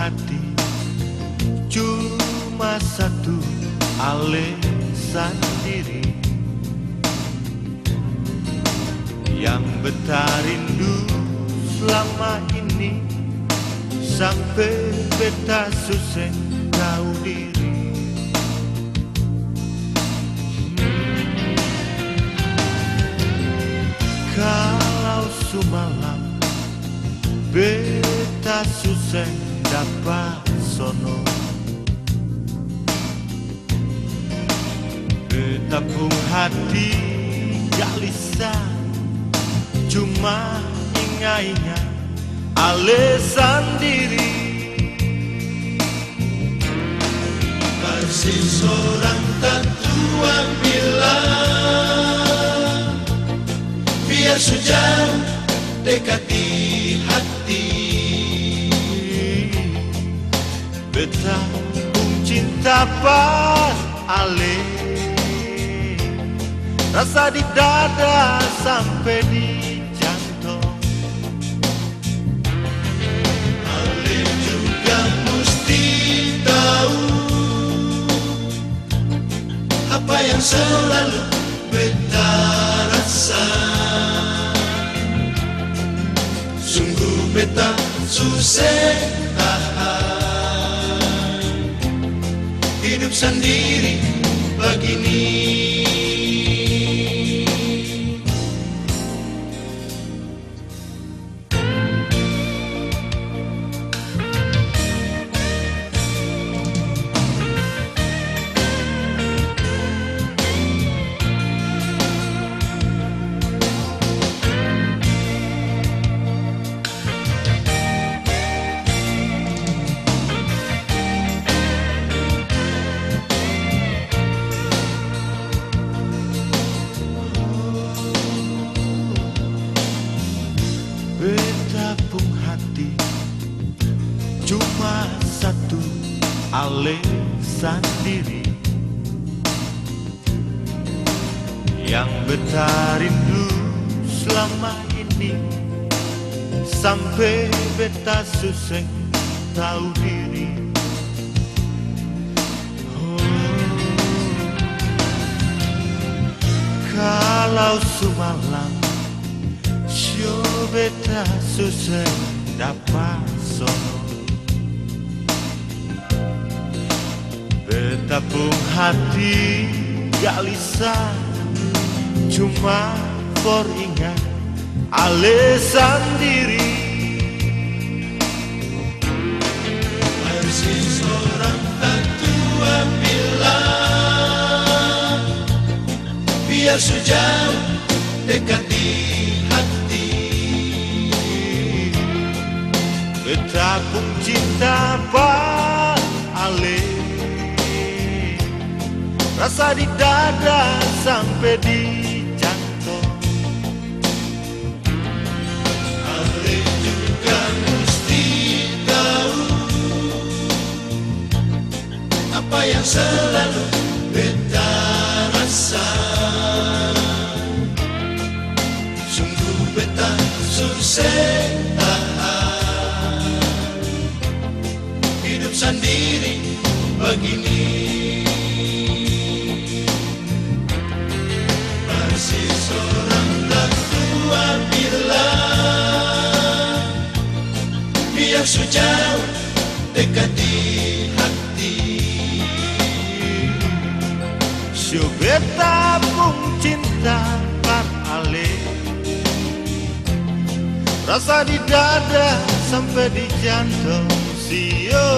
hati cuma satu alasan diri yang betah rindu selama ini sampai beta susah tahu diri. Kalau semalam beta susah dapat sono, beta pun hati gelisah, cuma ingat-ingat alasan diri. Masih seorang tatua bilang, biar sejauh dekati hati. Beta pun cinta pas ale, rasa di dada sampai di jantung. Ale juga mesti tahu apa yang selalu beta rasa. Sungguh beta susah tahan hidup sendiri begini. Beta pun hati cuma satu alasan diri yang beta rindu selama ini sampai beta susah tahu diri. Kalau semalam beta susah dapat sono, beta pun hati gelisah, cuma for ingat alasan diri. Masih seorang tatua bilang, biar sejauh dekati hati. Beta pun cinta pas ale, rasa di dada sampai di jantung. Ale juga mesti tahu apa yang selalu beta rasa. Sungguh beta susah tahan hidup sendiri begini. Masih seorang tatua bilang, biar sejauh dekati hati. Si beta pun cinta par ale, rasa di dada sampai di jantung. Sio